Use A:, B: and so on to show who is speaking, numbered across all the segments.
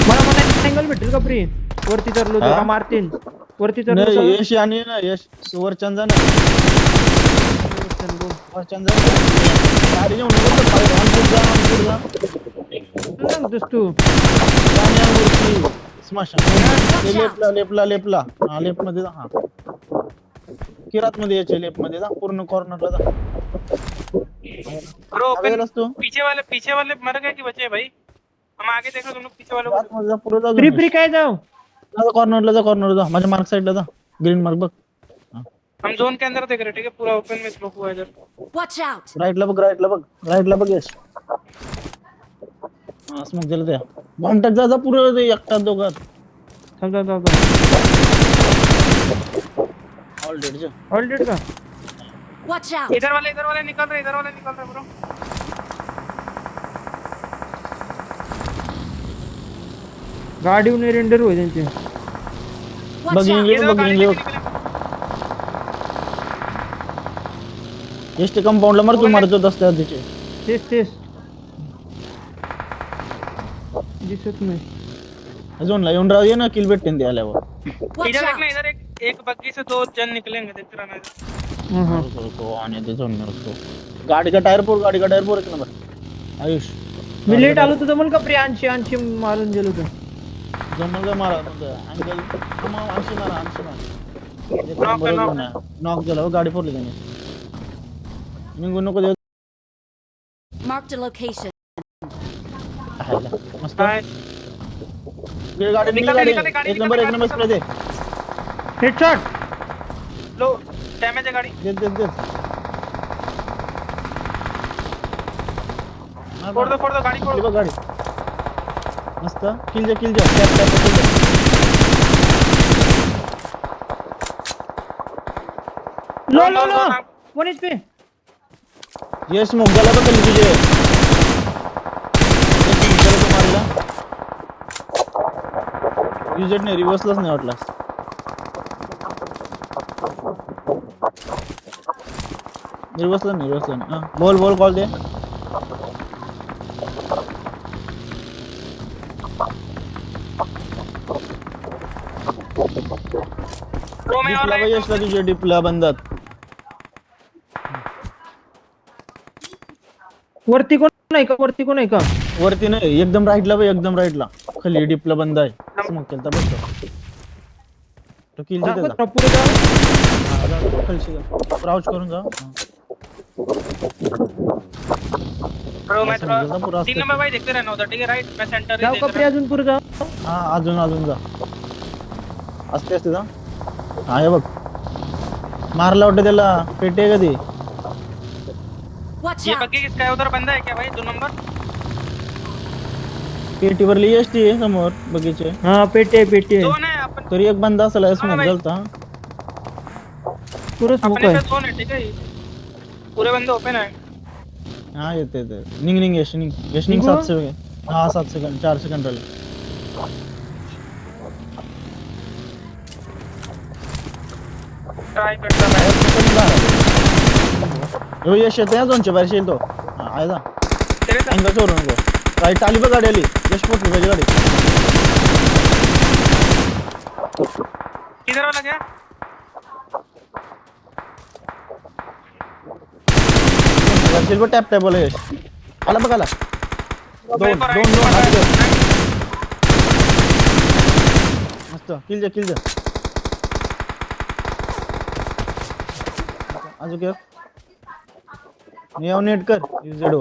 A: मला मला अँगल भेटेल का फ्री? वरती चढलो तर का मारतीन? वरती चढलो
B: नाही
A: तर
B: यश आणि ना यश वरच्यान जा ना वरच्यान जा गाडी घेऊन पुढे जा
A: सांगतोस तू?
B: वरती स्मशान लेपला हा लेफ्ट मध्ये जा. हा किरात मध्ये यायचे लेफ्ट मध्ये जा पूर्ण कॉर्नरला जा.
C: ब्रो
B: गेलास तू
C: पीछे वाले मर गए कि बचे भाई? हम आगे देखो तुम लोग पीछे वालों को
B: आतमध्ये जा पुढे जा
A: फ्री फ्री काय जाऊ?
B: कॉर्नरला जा माझ्या मार्क साइडला जा ग्रीन मार्क बघ.
C: हम जोन के अंदर देख रहे ठीक है पूरा ओपन में स्मोक हुआ है इधर
D: Watch out!
B: राईटला बघ यश. हा स्मोक दिलं त्या बॉम्ब जा पुढे ते एकटा दोघात
A: थांब थांब थांब
B: ऑलरेडी
A: ऑलरेडी का?
D: Watch out!
C: इधर वाले निकल रहे ब्रो
A: गाडी उन्हे रेंडर होय त्यांचे.
D: Watch out!
B: बघिंग ಎಷ್ಟು कंपाऊंडला मार तू मारतो दसत्या तिचे
A: तेच दिसत नाही.
B: झोनला येऊन राहू ये ना किल भेटते ते आल्यावर.
D: Watch
C: इधर
D: out!
C: देखना इधर एक बग्गी से 2 जन निकलेंगे देख रहा ना
B: तो आने दे झोन में उसको. गाड़ी का टायर फोड़ एक नंबर आयुष
A: मी लेट आलो तर जमल का फ्री? 80 मारून गेलो तर
B: जमल का मारा अँगल आणशी मारा नॉक झाला गाडी फोडली त्याने निघू नको देऊ.
D: Marked a location.
B: मस्त गाडी निघाली एक नंबर स्प्रे दे.
A: हेडशॉट
C: लो डैमेज है गाड़ी
B: दे
C: फोड़ दो गाड़ी फोड़ दो
B: गाडी मस्त किल जा टॅप
A: लो 1 HP.
B: यश स्मोक झाला बघ तुझे मारला युजेट नाही रिव्हर्सलाच नाही वाटला. रिव्हर्सला नाही बोल कॉल दे.
C: ब्रो मैं और
B: यशला तुझे डिपला बंदात
A: वरती कोण नाही का?
B: वरती नाही एकदम राईटला खाली डिपला बंद आहे. स्मोक केलता बघ तो किल दे त्याचा.
A: पुढे जा.
B: खाली क्राउच करून जा.
C: ब्रो मैं थोड़ा 3 नंबर भाई देखते रहना उधर ठीक है राइट मैं सेंटर
A: जाऊ का फ्री? अजून पुढे जा.
B: हा अजून जा असते जा. हा हे बघ मारला वाटतं त्याला पेटे आहे कधी.
D: Watch
C: ये
D: out!
C: बग्गी किसका है उधर बंदा है क्या भाई 2 नंबर
B: पेटीवर एसटी आहे समोर बगीचे.
A: हा पेटे
C: जोन है अपन
B: तरी एक बंदा असला स्मोक
C: भाई.
B: झालता.
A: पुरं स्मोक
C: अपने
A: आहे.
C: से जोन है ठीक है पूरे बंदे ओपन है
B: हा येते निंग यश 7 सेकंड. हा 7 सेकंड 4 सेकंड राहिले.
C: ट्राई करता मैं
B: यश येते दोनच्या बाहेर येईल तो. आहे जा
C: तेरे साथ
B: अँगल सोडू नको. राईट आली बघ गाडी आली यश पोचली पाहिजे गाडी.
C: किधर वाला गया
B: टॅप बोला यश आला बघ आला. दोन मस्त किल जा अजून येऊ नेट कर युजेडो.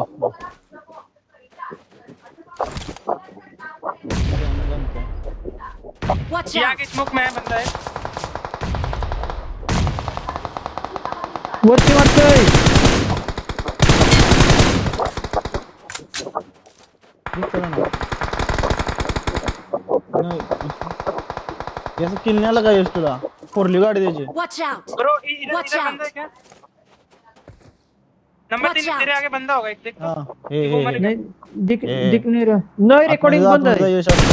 D: Watch
C: ये
D: out!
C: आगे स्मोक में है बंदा है
A: वरती वाटतंय.
B: याचं किल नाही आला का यश तुला? फोरली गाडी त्याची.
D: Watch out!
C: ब्रो इधर
D: Watch
C: इधर
D: out.
C: बंदा है क्या नंबर 3
D: Watch out.
C: तेरे आगे बंदा होगा एक देख
B: हा
C: तो
B: हे
C: वो मर
A: नाही दिख
B: ए.
A: दिख नाही रहा. नाही रेकॉर्डिंग बंद आहे.
B: यश असतं.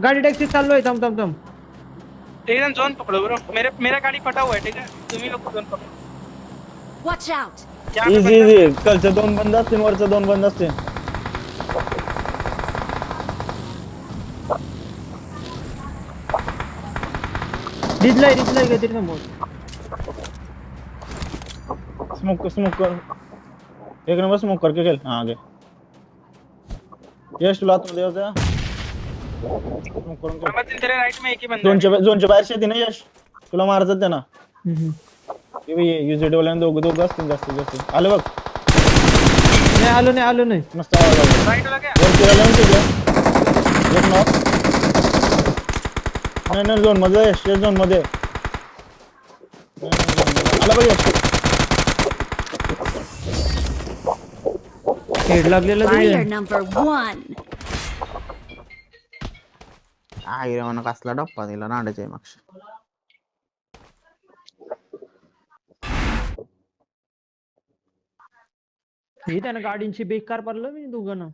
A: गाडी टॅक्सी चाललोय. थांब
C: एकदम जोन पकड़ो ब्रो मेरा गाड़ी फटा हुआ है ठीक है तुम्ही लोक दोन पकडा.
D: Watch out!
C: या पे
B: इझी
C: बंदा.
B: इझी कलचे 2 बंद असतील वरचे 2 बंद असतील
A: रिजलाय काहीतरी समोर.
B: स्मोक कर एक नंबर स्मोक करके खेल हाँ आगे यश तुला आतमध्ये यायचं स्मोक करून खेळ.
C: मोहम्मद तेरे राइट में एक ही बंदा है.
B: झोनच्या बाहेर शेती ना यश तुला मारतात त्यांना
A: हम्म.
B: युझिटी वाल्याने दोघं असतील जास्तीत आलं बघ
A: नाही आलो नाही.
B: मस्त आवाज आला.
C: राइट वाला क्या?
B: वर फिरायला येऊन तिकडे एक नॉक नाही झोन मध्ये यश झोन मध्ये आला बघ यश
A: हेड लागलेला
D: Fire
A: तुझ्या.
D: number 1.
E: रे म्हणा कसला डप्पा दिला नांडाच्या मागच्या
A: हे त्यानं गाडींची बेकार पडलं मी दोघांना.